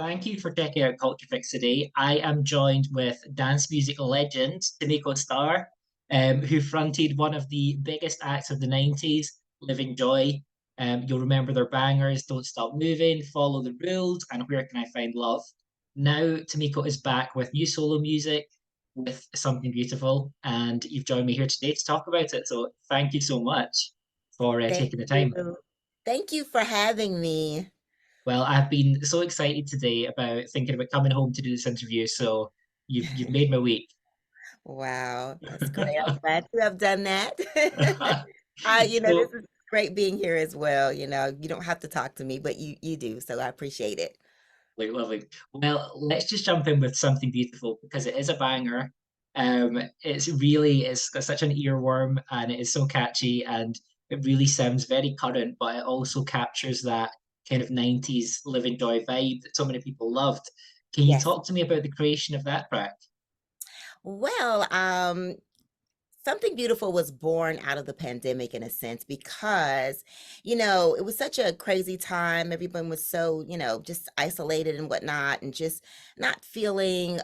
Thank you for checking out Culture Fix today. I am joined with dance music legend Tameko Star, who fronted one of the biggest acts of the 90s, Livin Joy. You'll remember their bangers, Don't Stop Moving, Follow the Rules, and Where Can I Find Love? Now, Tameko is back with new solo music, with Something Beautiful, and you've joined me here today to talk about it. So thank you so much for Thank taking the time. you. Thank you for having me. Well, I've been so excited today about thinking about coming home to do this interview, so you've made my week. Wow, that's great. I'm glad you have done that. This So, is great being here as well. You don't have to talk to me, but you do, so I appreciate it. like, lovely. Well, let's just jump in with something beautiful because it is a banger. It's got such an earworm and it is so catchy and it really sounds very current, but it also captures that kind of 90s Live and Joy vibe that so many people loved. Can you Yes. talk to me about the creation of that track? Well, something beautiful was born out of the pandemic in a sense because, it was such a crazy time. Everyone was so, just isolated and whatnot, and just not feeling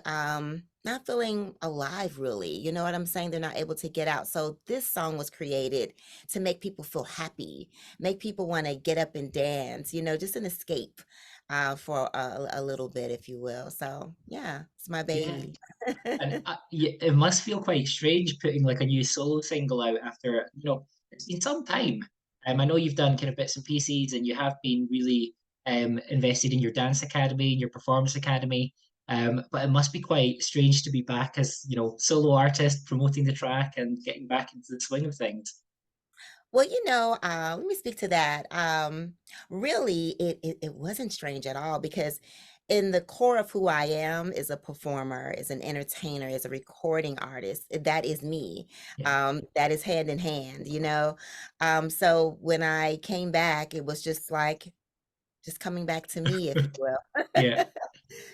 alive really. You know what I'm saying? They're not able to get out. So this song was created to make people feel happy, make people want to get up and dance, just an escape for a little bit, if you will. So yeah, it's my Yeah. baby. And yeah, it must feel quite strange putting like a new solo single out after, it's been some time. I know you've done kind of bits and pieces and you have been really invested in your dance academy and your performance academy. But it must be quite strange to be back as, solo artist promoting the track and getting back into the swing of things. Well, let me speak to that. Really, it wasn't strange at all because in the core of who I am is a performer, is an entertainer, is a recording artist. That is me. Yeah. That is hand in hand, you know. So when I came back, it was just coming back to me, if you will. Yeah.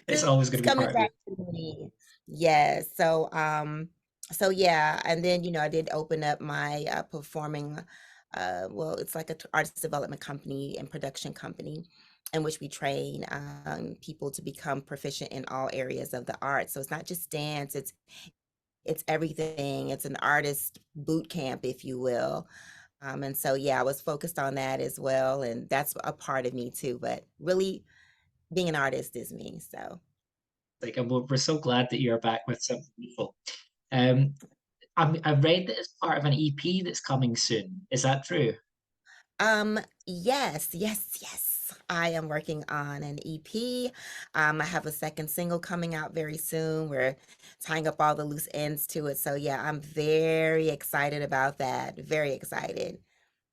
It's always Just going to be coming part of you. back to me. Yes. So yeah, and then I did open up my performing well, it's like a artist development company and production company in which we train people to become proficient in all areas of the art. So it's not just dance, it's everything. It's an artist boot camp, if you will. And so yeah, I was focused on that as well, and that's a part of me too. But really, being an artist is me. So. Like, we're so glad that you're back with something beautiful. Um, I've read that it's part of an EP that's coming soon. Is that true? Yes, yes, yes. I am working on an EP. I have a second single coming out very soon. We're tying up all the loose ends to it. So yeah, I'm very excited about that. Very excited.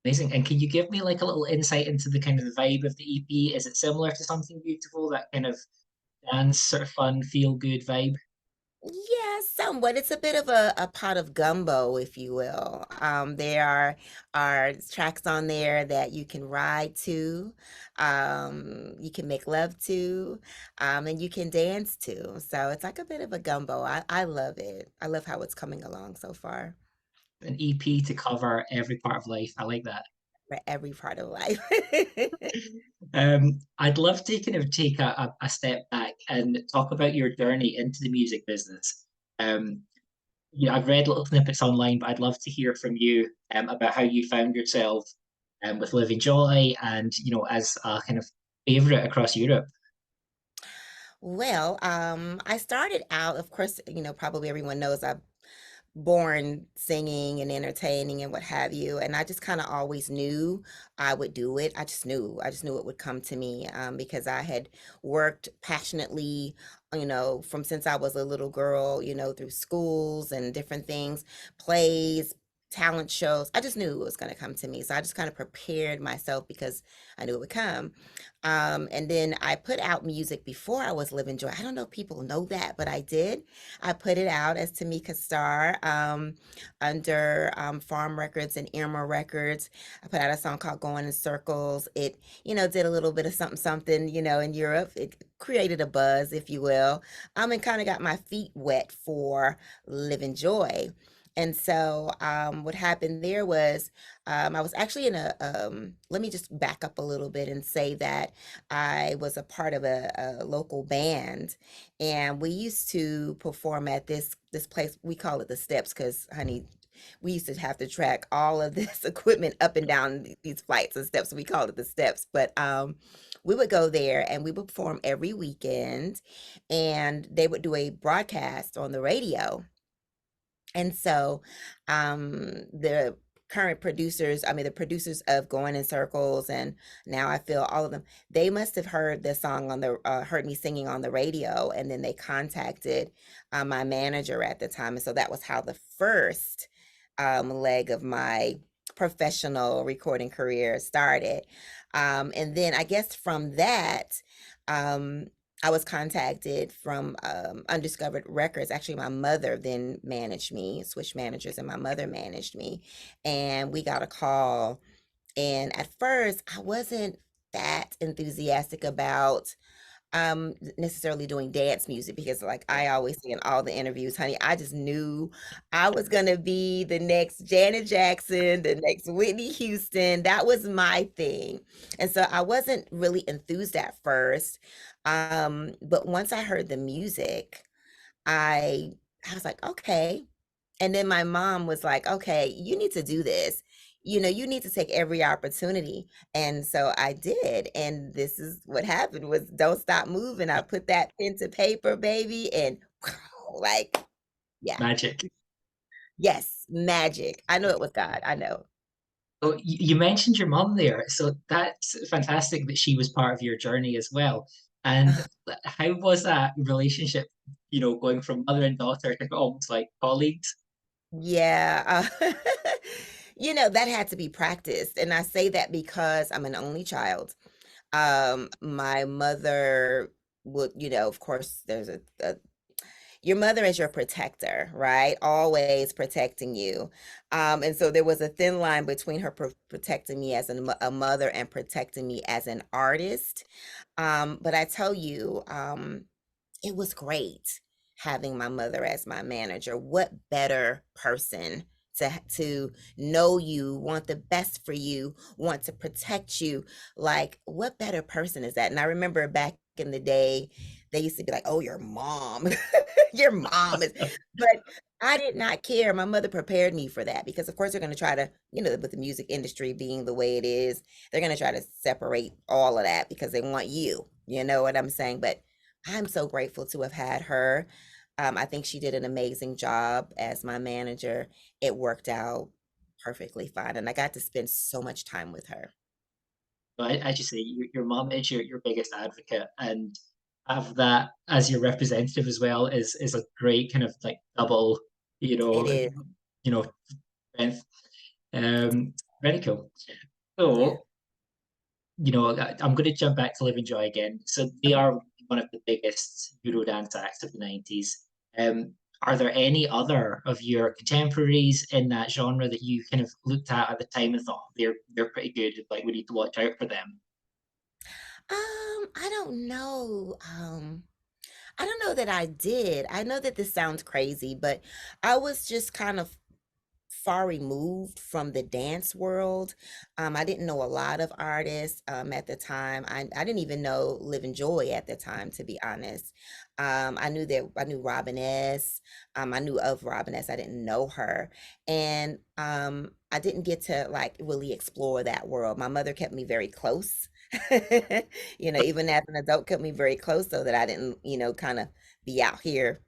Amazing. And can you give me like a little insight into the kind of the vibe of the EP? Is it similar to Something Beautiful, that kind of dance, sort of fun, feel good vibe? Yeah, somewhat. It's a bit of a pot of gumbo, if you will. There are tracks on there that you can ride to, you can make love to, and you can dance to. So it's like a bit of a gumbo. I love it. I love how it's coming along so far An EP to cover every part of life. I like that. for every part of life. I'd love to kind of take a step back and talk about your journey into the music business. Um, I've read little snippets online, but I'd love to hear from you about how you found yourself with Living Joy and, as a kind of favorite across Europe. Well, I started out, of course, probably everyone knows I born singing and entertaining and what have you. And I just kind of always knew I would do it. I just knew it would come to me because I had worked passionately, from since I was a little girl, through schools and different things, plays, talent shows. I just knew it was going to come to me. So I just kind of prepared myself because I knew it would come. And then I put out music before I was Living Joy. I don't know if people know that, but I did. I put it out as Tamika Star under Farm Records and Irma Records. I put out a song called Going in Circles. It, did a little bit of something, something, in Europe. It created a buzz, if you will, and kind of got my feet wet for Living Joy. And so, what happened there was, I was actually in let me just back up a little bit and say that I was a part of a local band, and we used to perform at this place. We call it the Steps because, honey, we used to have to track all of this equipment up and down these flights of steps. We called it the Steps, but we would go there and we would perform every weekend, and they would do a broadcast on the radio. And so, the current producers, I mean, the producers of Going in Circles and Now I Feel, all of them, they must have heard the song heard me singing on the radio, and then they contacted my manager at the time. And so that was how the first leg of my professional recording career started. And then I guess from that, um, I was contacted from Undiscovered Records. Actually, my mother then managed me, switched managers, and my mother managed me. And we got a call. And at first, I wasn't that enthusiastic about necessarily doing dance music because, like I always say in all the interviews, honey, I just knew I was gonna be the next Janet Jackson, the next Whitney Houston. That was my thing. And so I wasn't really enthused at first. But once I heard the music, I I was like, okay. And then my mom was like, okay, you need to do this. You need to take every opportunity. And so I did. And this is what happened was Don't Stop Moving. I put that pen to paper, baby, and like, yeah. Magic. Yes, magic. I know it was God. I know. So you mentioned your mum there, so that's fantastic that she was part of your journey as well. And how was that relationship, going from mother and daughter to almost like colleagues? Yeah. That had to be practiced. And I say that because I'm an only child. My mother would, of course, there's your mother is your protector, right? Always protecting you. And so there was a thin line between her protecting me as a mother and protecting me as an artist. But I tell you, it was great having my mother as my manager. What better person to know you, want the best for you, want to protect you? Like, what better person is that? And I remember back in the day, they used to be like, "Oh, your mom, your mom is," but I did not care. My mother prepared me for that because, of course, they're going to try to, with the music industry being the way it is, they're going to try to separate all of that because they want you. You know what I'm saying? But I'm so grateful to have had her. I think she did an amazing job as my manager. It worked out perfectly fine, and I got to spend so much time with her. As you say, your mum is your biggest advocate, and have that as your representative as well is a great kind of like double, you It know, is. you know, strength. Very cool. Yeah. So, I'm going to jump back to Livin Joy again. So they Okay. are one of the biggest Eurodance acts of the 90s. Are there any other of your contemporaries in that genre that you kind of looked at the time and thought they're pretty good, like we need to watch out for them? I don't know. I don't know that I did. I know that this sounds crazy, but I was just kind of far removed from the dance world. I didn't know a lot of artists at the time. I didn't even know Livin Joy at the time, to be honest. I knew Robin S. I knew of Robin S. I didn't know her, and I didn't get to like really explore that world. My mother kept me very close. Even as an adult, kept me very close so that I didn't, kind of be out here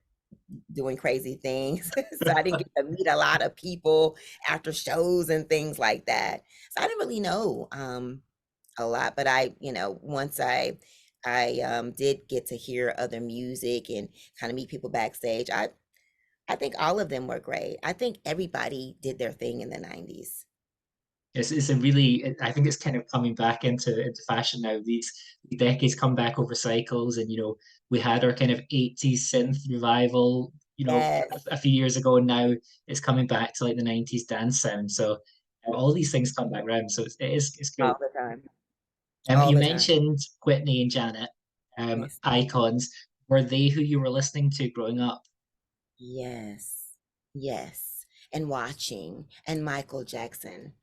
doing crazy things. So I didn't get to meet a lot of people after shows and things like that. So I didn't really know a lot, but once I did get to hear other music and kind of meet people backstage. I think all of them were great. I think everybody did their thing in the 90s. It's a really, I think it's kind of coming back into fashion now. These decades come back over cycles, and we had our kind of 80s synth revival, Yes, a few years ago, and now it's coming back to like the 90s dance sound. So all these things come back around. So it's all cool. the time. All You the time. mentioned Whitney and Janet, Yes. icons. Were they who you were listening to growing up? Yes. Yes. and watching and Michael Jackson.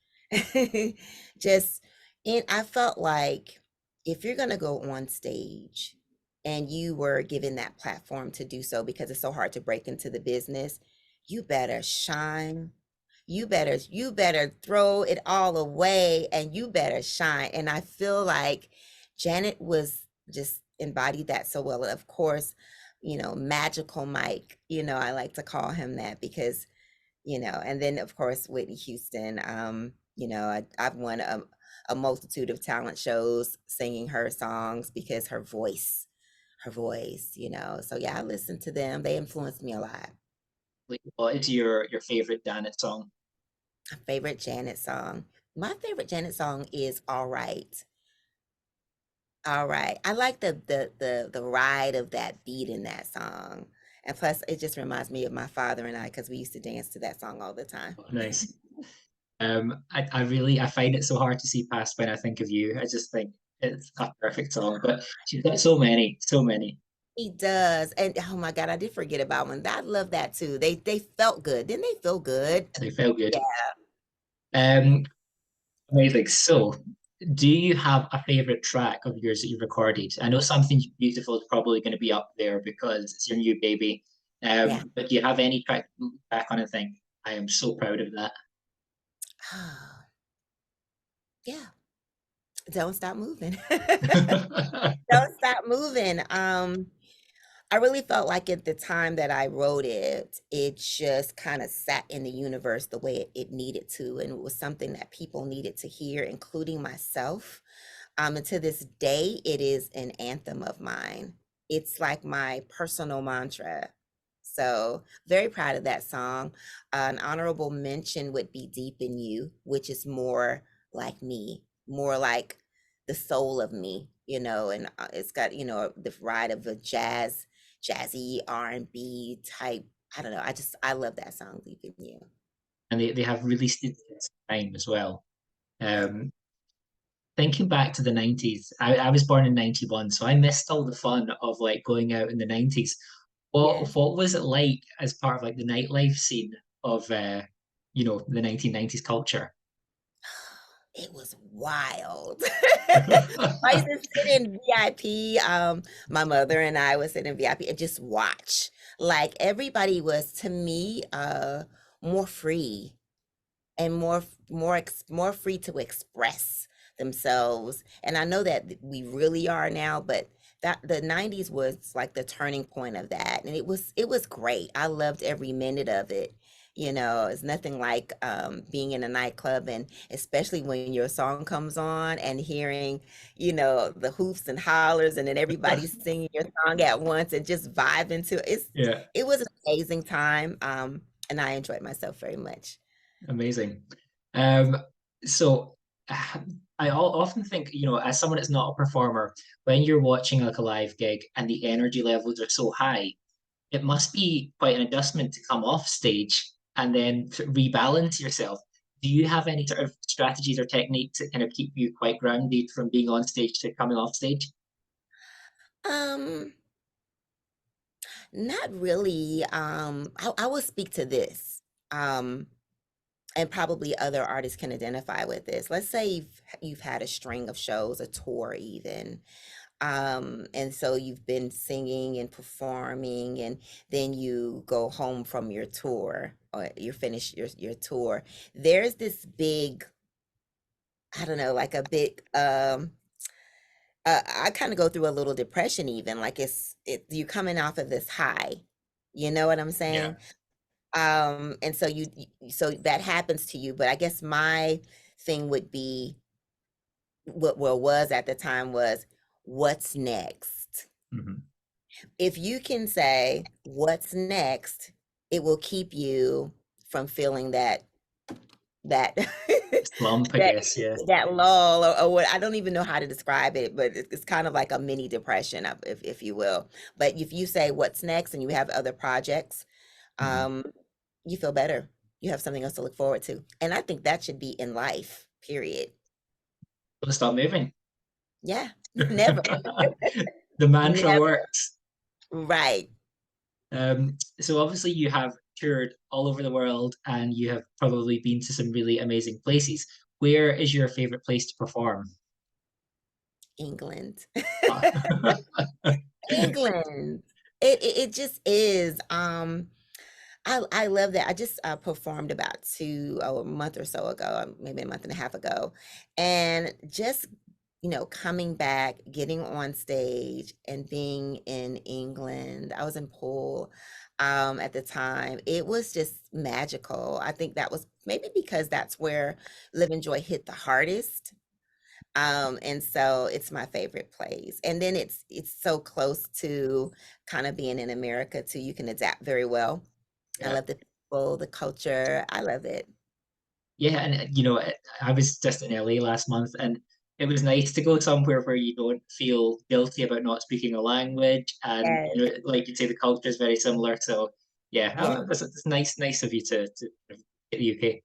Just and I felt like if you're gonna go on stage and you were given that platform to do so because it's so hard to break into the business, you better shine. You better throw it all away and you better shine. And I feel like Janet was just embodied that so well. Of course, Magical Mike, I like to call him that because and then of course Whitney Houston. I've won a multitude of talent shows singing her songs because her voice. So yeah, I listen to them. They influenced me a lot. Like, what is your favorite Janet song? My favorite Janet song. My favorite Janet song is All Right. All right. I like the ride of that beat in that song. And plus it just reminds me of my father and I because we used to dance to that song all the time. Oh, nice. I find it so hard to see past When I Think of You. I just think it's a perfect song, but she's got so many, so many. He does. And oh my God, I did forget about one. I love that too. They felt good. Didn't they feel good? They feel good. Yeah. Um, Amazing. So, do you have a favorite track of yours that you've recorded? I know Something Beautiful is probably going to be up there because it's your new baby. Yeah. But do you have any track to look back on and think, I am so proud of that? Yeah. Don't stop moving. Don't stop moving. I really felt like at the time that I wrote it, it just kind of sat in the universe the way it needed to. And it was something that people needed to hear, including myself. And to this day, it is an anthem of mine. It's like my personal mantra. So, very proud of that song. An honorable mention would be Deep in You, which is more like me, more like the soul of me, and it's got, the ride of a jazzy R&B type. I don't know. I love that song, Deep in You. And they have released it this time as well. Yeah. Um, Thinking back to the 90s, I was born in 91, so I missed all the fun of like going out in the 90s. Yeah. What was it like as part of like the nightlife scene of the 1990s culture? It was wild. I used to sit in VIP. My mother and I would sit in VIP and just watch. Like everybody was to me more free and more free to express themselves. And I know that we really are now, but that the 90s was like the turning point of that. And it was great. I loved every minute of it. It's nothing like being in a nightclub, and especially when your song comes on and hearing, the hoops and hollers, and then everybody's singing your song at once and just vibing to it. Yeah, It was an amazing time. And I enjoyed myself very much. amazing. Um, so uh, often think, as someone that's not a performer, when you're watching like a live gig and the energy levels are so high, it must be quite an adjustment to come off stage and then to rebalance yourself. Do you have any sort of strategies or techniques that kind of keep you quite grounded from being on stage to coming off stage? Um, Not really. I will speak to this. And probably other artists can identify with this. Let's say you've had a string of shows, a tour even. And so you've been singing and performing, and then you go home from your tour or you finish your tour. There's this big, I don't know, like a big I kind of go through a little depression even, like you're coming off of this high. You know what I'm Yeah. saying? And so so that happens to you, but I guess my thing would be what was at the time was what's next? Hmm. If you can say what's next, it will keep you from feeling that Slump, I that guess. Yeah. that lull or what I don't even know how to describe it, but it's kind of like a mini depression, if you will. But if you say what's next and you have other projects, Hmm. um, you feel better. You have something else to look forward to. And I think that should be in life, period. Don't stop moving. Yeah. Never. The mantra Never. works. Right. So obviously you have toured all over the world and you have probably been to some really amazing places. Where is your favorite place to perform? England. Uh, England. It just is. I love that. I just performed about a month or so ago, maybe a month and a half ago, and just coming back, getting on stage, and being in England. I was in Poole at the time. It was just magical. I think that was maybe because that's where Livin Joy hit the hardest. And so it's my favorite place. And then it's so close to kind of being in America too. You can adapt very well. I yeah. love the people, the culture. I love it. Yeah, and I was just in LA last month, and it was nice to go somewhere where you don't feel guilty about not speaking a language, and Yes. like you say, the culture is very similar. So, yeah, Yeah. it's nice of you to get the UK.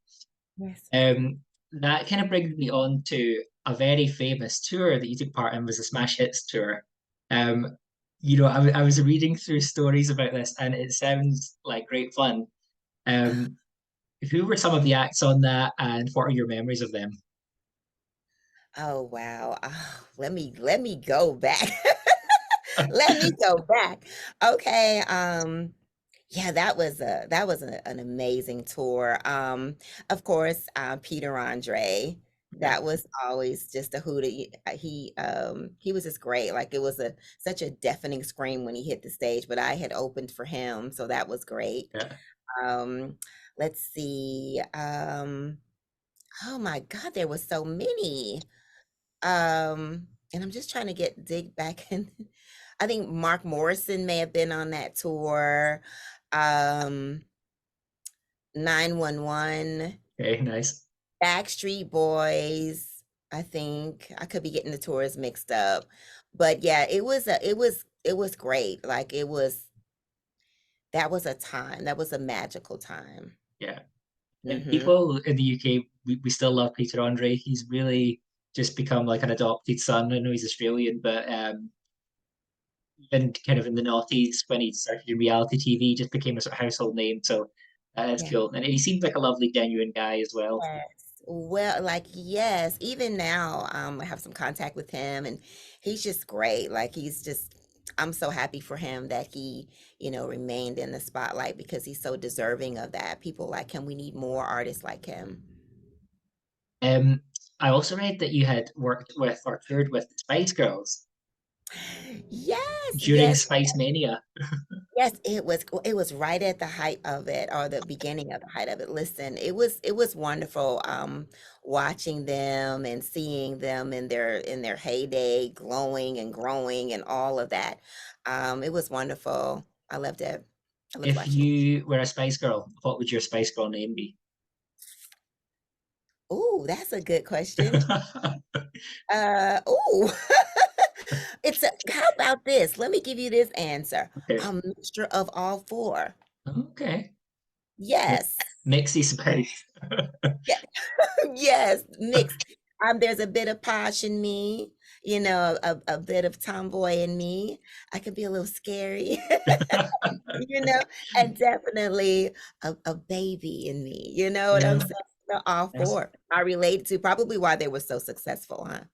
Yes. That kind of brings me on to a very famous tour that you took part in was the Smash Hits tour. Um, I was reading through stories about this, and it sounds like great fun. Um, who were some of the acts on that, and what are your memories of them? Oh wow. Oh, let me go back. Let me go back. Okay. Yeah, that was an amazing tour. Of course, Peter Andre. Yeah, That was always just a hoot. He was just great. Like it was a such a deafening scream when he hit the stage, but I had opened for him, so that was great. yeah. Um, let's see. Oh my God, there was so many. And I'm just trying to dig back in. I think Mark Morrison may have been on that tour. Um, 911, Okay, nice. Backstreet Boys. I think I could be getting the tours mixed up, but yeah, it was great. Like that was a time. That was a magical time. Yeah. And Hmm. people in the UK, we still love Peter Andre. He's really just become like an adopted son. I know he's Australian, but even kind of in the noughties when he started in reality TV, just became a sort of household name. So that's Yeah. cool. And he seems like a lovely, genuine guy as well. Yes. Well, like, yes, even now, I have some contact with him and he's just great. Like I'm so happy for him that he, remained in the spotlight because he's so deserving of that. People like him, we need more artists like him. Um, I also read that you had worked with or toured with the Spice Girls Yes, during yes, Spice Mania. yes, it was right at the height of it or the beginning of the height of it. Listen, it was wonderful watching them and seeing them in their heyday, glowing and growing and all of that. It was wonderful. I loved it. I loved If watching it. you were a Spice Girl, what would your Spice Girl name be? Ooh, that's a good question. Ooh. How about this? Let me give you this answer. Okay. A mixture of all four. Okay. Mi- Yes. Mixie Spice. Yeah. Yes, mixed. There's a bit of posh in me, a bit of tomboy in me. I can be a little scary, you know, and definitely a baby in me. You know what I'm Yeah. saying? All Nice. four. I relate to probably why they were so successful, huh?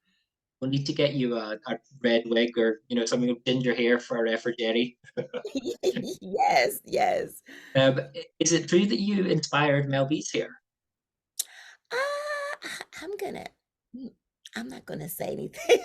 We'll need to get you a red wig or something with ginger hair for Jerry. Yes, yes. Is it true that you inspired Mel B's hair? I'm gonna. mm, I'm not gonna say anything.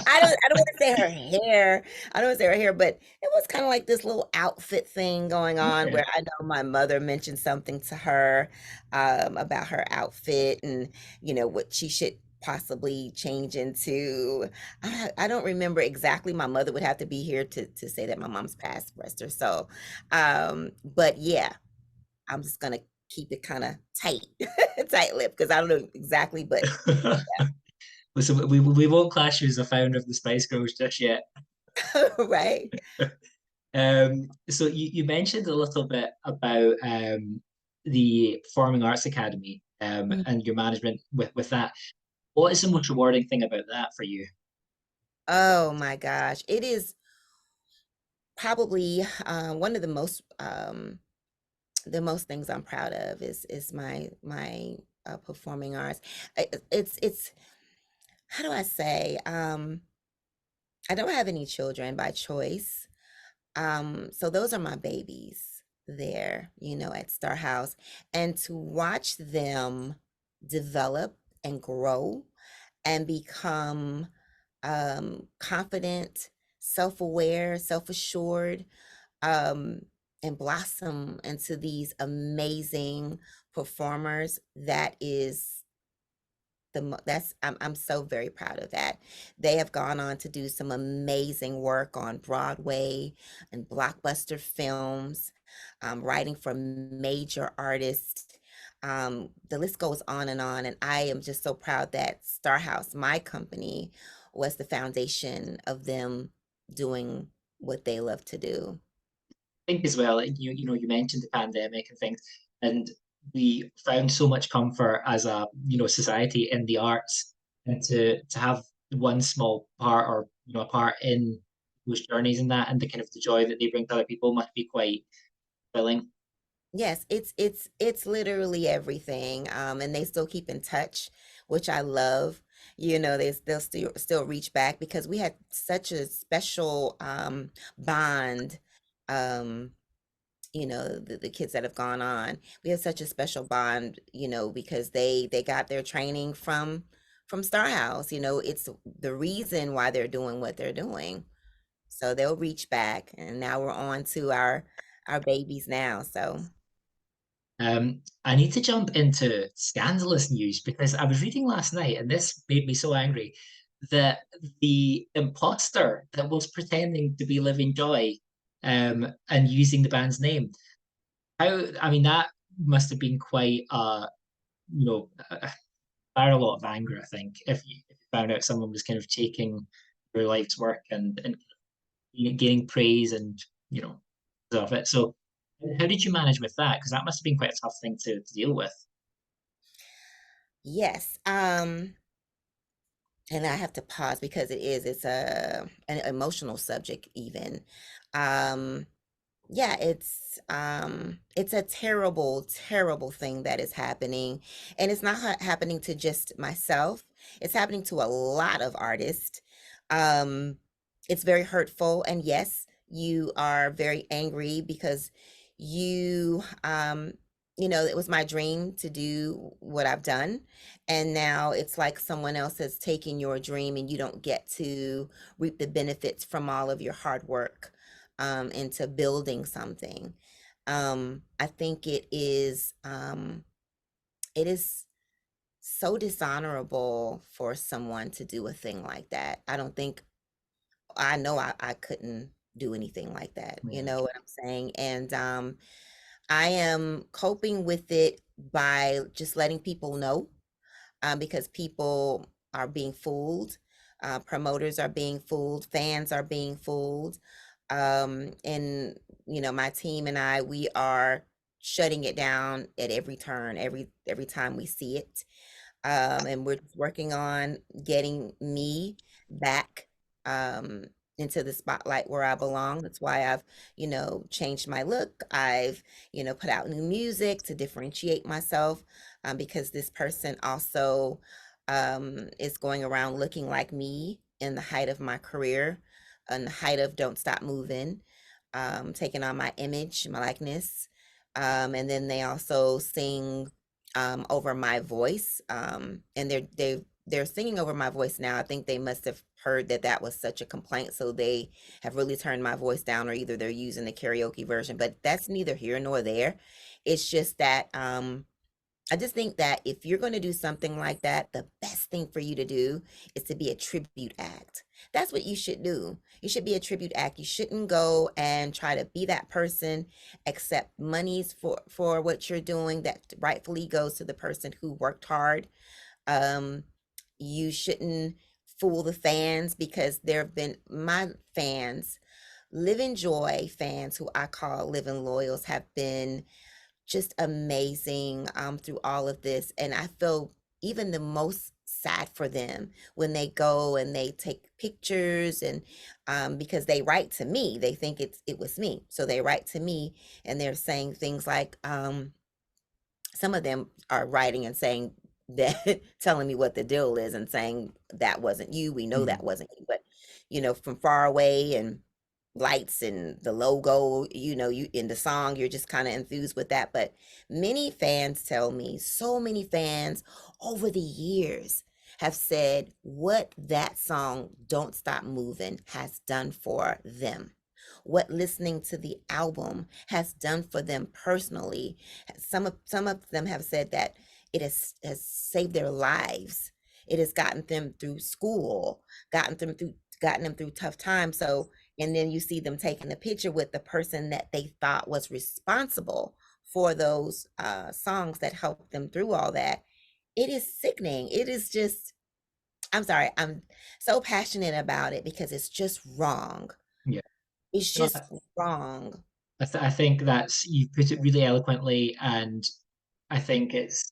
I don't want to say her hair. I don't want to say her hair, but it was kind of like this little outfit thing going on where Okay. I know my mother mentioned something to her about her outfit and what she should possibly change into. I don't remember exactly. My mother would have to be here to say that my mom's passed, rest her soul. But yeah, I'm just gonna keep it kind of tight, tight lip because I don't know exactly, but Listen, we won't clash you as a founder of the Spice Girls just yet. right. So you mentioned a little bit about the Performing Arts Academy Mm. and your management with that. What is the most rewarding thing about that for you? Oh my gosh, it is probably one of the most The most things I'm proud of is my performing arts. It's how do I say? I don't have any children by choice. So those are my babies there, at Star House. And to watch them develop and grow and become confident, self-aware, self-assured, um, and blossom into these amazing performers, that is that's I'm so very proud of that. They have gone on to do some amazing work on Broadway and blockbuster films, writing for major artists. The list goes on, and I am just so proud that Star House, my company, was the foundation of them doing what they love to do. Think as well, like, you mentioned the pandemic and things, and we found so much comfort as a society in the arts, and to have one small part, or a part in those journeys and that, and the kind of the joy that they bring to other people must be quite fulfilling. Yes, it's literally everything. And they still keep in touch, which I love. They'll still reach back because we had such a special bond. Um, the kids that have gone on, we have such a special bond, because they got their training from Star House. It's the reason why they're doing what they're doing. So they'll reach back, and now we're on to our babies now. So. I need to jump into scandalous news because I was reading last night, and this made me so angry that the imposter that was pretending to be Living Joy, and using the band's name. I mean, that must have been quite fire a lot of anger, I think, if you found out someone was kind of taking your life's work and gaining praise and of it. So, how did you manage with that? Because that must have been quite a tough thing to deal with. Yes. And I have to pause because it's an emotional subject even. Um, yeah, it's a terrible, terrible thing that is happening. And it's not happening to just myself. It's happening to a lot of artists. Um, it's very hurtful. And yes, you are very angry because you it was my dream to do what I've done. And now it's like someone else has taken your dream and you don't get to reap the benefits from all of your hard work into building something. I think it is so dishonorable for someone to do a thing like that. I don't think I know I couldn't do anything like that. You Yeah. know what I'm saying? And I am coping with it by just letting people know, because people are being fooled, promoters are being fooled, fans are being fooled, and my team and I, we are shutting it down at every turn, every time we see it. And we're just working on getting me back um, into the spotlight where I belong. That's why I've, changed my look. I've, put out new music to differentiate myself, because this person also is going around looking like me in the height of my career, in the height of Don't Stop Movin', taking on my image, my likeness. And then they also sing over my voice, and they're singing over my voice now. I think they must have heard that that was such a complaint, so they have really turned my voice down, or either they're using the karaoke version. But that's neither here nor there. It's just that I just think that if you're going to do something like that, the best thing for you to do is to be a tribute act. That's what you should do. You should be a tribute act. You shouldn't go and try to be that person, accept monies for what you're doing that rightfully goes to the person who worked hard. Um, you shouldn't fool the fans, because there have been my fans, Livin Joy fans, who I call Livin Loyals, have been just amazing through all of this. And I feel even the most sad for them when they go and they take pictures and because they write to me, they think it was me. So they write to me and they're saying things like some of them are writing and saying that telling me what the deal is and saying that wasn't you. We know that Mm. wasn't you, but from far away and lights and the logo, you in the song, you're just kind of enthused with that. But many fans tell me, so many fans over the years have said what that song Don't Stop Moving has done for them. What listening to the album has done for them personally. Some of them have said that it has saved their lives. It has gotten them through school, gotten them through tough times. So, and then you see them taking a picture with the person that they thought was responsible for those songs that helped them through all that. It is sickening. It is just, I'm sorry, I'm so passionate about it because it's just wrong. Yeah. It's No, just wrong. I think that's you put it really eloquently, and I think it's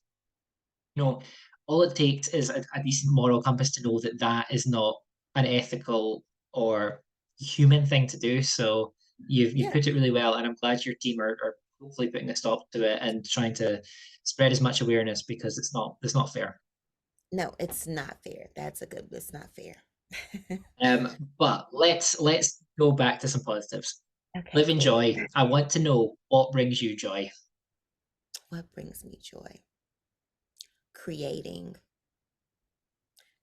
all it takes is a decent moral compass to know that that is not an ethical or human thing to do. So you've Yeah. put it really well, and I'm glad your team are hopefully putting a stop to it and trying to spread as much awareness because it's not fair. No, it's not fair. It's not fair. But let's go back to some positives. Okay, Livin cool. Joy. I want to know what brings you joy. What brings me joy? Creating.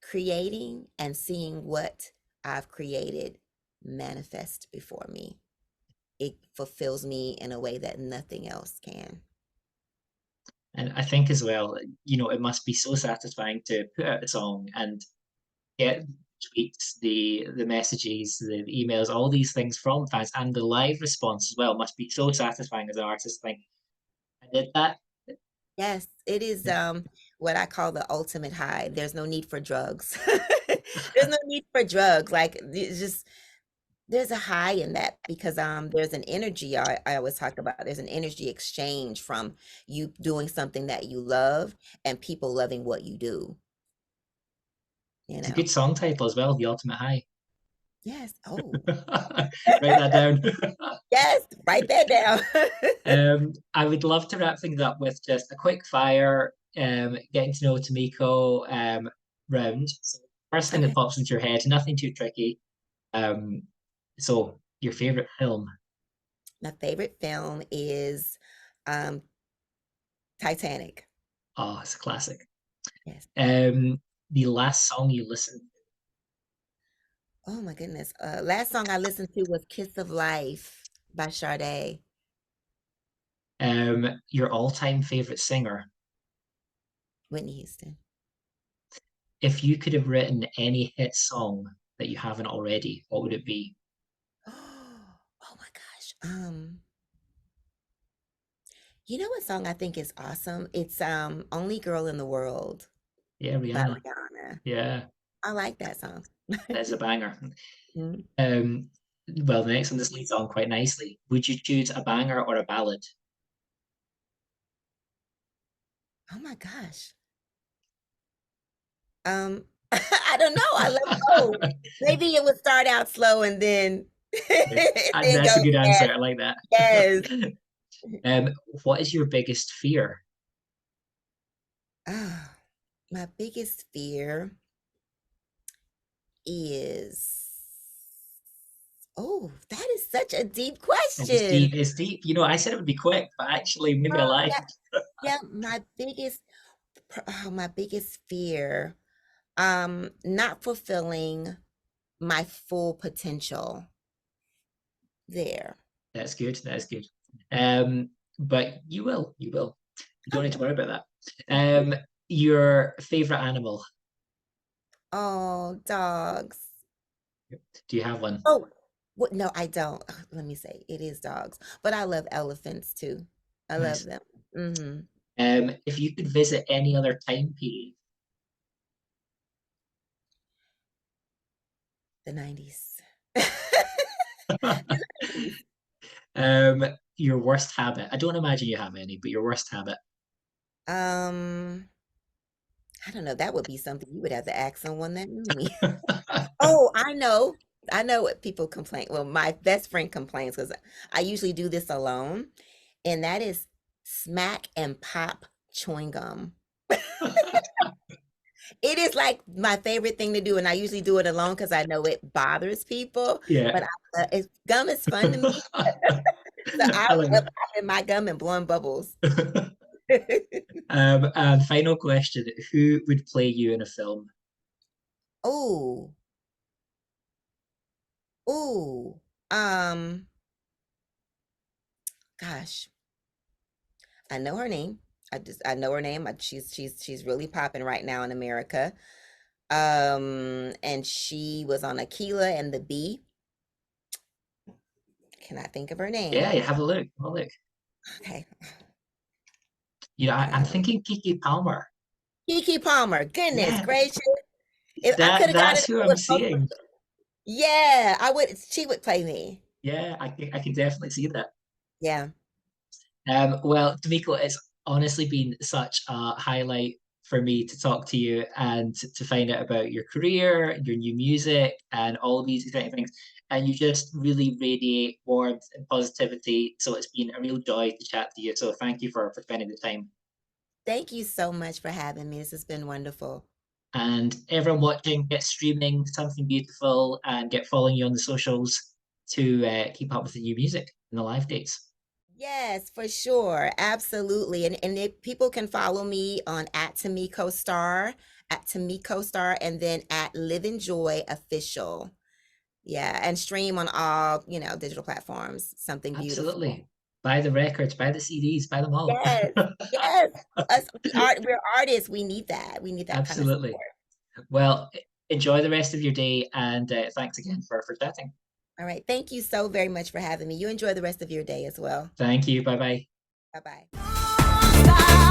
Creating and seeing what I've created manifest before me. It fulfills me in a way that nothing else can. And I think as well, it must be so satisfying to put out a song and get tweets, the messages, the emails, all these things from fans, and the live response as well must be so satisfying as an artist. Think I did that. Yes, it is what I call the ultimate high. There's no need for drugs. There's no need for drugs. Like it's just there's a high in that because there's an energy I always talk about. There's an energy exchange from you doing something that you love and people loving what you do, you It's a know. good song title as well, The Ultimate High. Yes. Oh, Write that down. yes, write that down. I would love to wrap things up with just a quick fire, getting to know Tameko round. So first thing that Okay. pops into your head, nothing too tricky. Um, so your favorite film? My favorite film is um Titanic. Oh, it's a classic. Yes. The last song you listened Oh my goodness. Last song I listened to was Kiss of Life by Sade, your all-time favorite singer. Whitney Houston. If you could have written any hit song that you haven't already, what would it be? Oh my gosh. You know what song I think is awesome? It's Only Girl in the World Yeah, by Rihanna. Rihanna. Yeah, I like that song. that is a banger. Mhm. Um, well, the next one this leads on quite nicely. Would you choose a banger or a ballad? Oh my gosh. I don't know. I love both. Maybe it would start out slow and then And then that's go a good answer. fast. I like that. Yes. What is your biggest fear? Ah, my biggest fear is oh, that is such a deep It's question. deep. It's deep. I said it would be quick, but actually, maybe I Oh, lied. yeah, yeah. My biggest fear, not fulfilling my full potential there. That's good. That's good. Um, but you will. You will. You don't need to Okay. worry about that. Your favorite animal? Oh, dogs. Do you have one? Oh, what? No, I don't. Let me say, it is dogs, but I love elephants too. I love Nice. them. Hmm. If you could visit any other time period, The 90s. um, your worst habit. I don't imagine you have any, but your worst habit. Um, I don't know. That would be something you would have to ask someone that knew me. Oh, I know. I know what people complain. Well, my best friend complains because I usually do this alone, and that is smack and pop chewing gum. It is like my favorite thing to do, and I usually do it alone because I know it bothers people. But Yeah. gum is fun to me, so I I like love popping my gum and blowing bubbles. that. And final question, who would play you in a film? Ooh, ooh. Um, Gosh, I know her name. I know her name. She's really popping right now in America. And she was on Aquila and the Bee. Cannot think of her Yeah, name. you have a look. Have a look. Okay. I'm Um, thinking Kiki Palmer. Kiki Palmer. Goodness Yeah, gracious. If I could have got that's it, who I I'm would vote for. seeing. Yeah, I would. She would play me. Yeah, I can definitely see that. Yeah. Well, D'Amico, it's honestly been such a highlight for me to talk to you and to find out about your career, your new music, and all these exciting things. And you just really radiate warmth and positivity. So it's been a real joy to chat to you. So thank you for spending the time. Thank you so much for having me. This has been wonderful. And everyone watching, get streaming something beautiful and get following you on the socials to keep up with the new music and the live dates. Yes, for sure. Absolutely. And if people can follow me on at Tameko Star, and then at Livin Joy Official. Yeah, and stream on all, digital platforms. Something beautiful. Absolutely. Buy the records, buy the CDs, buy them all. Yes, yes. We're artists. We need that. We need that kind of Absolutely. support. Well, enjoy the rest of your day and thanks again for chatting. All right. Thank you so very much for having me. You enjoy the rest of your day as well. Thank you. Bye bye. Bye bye.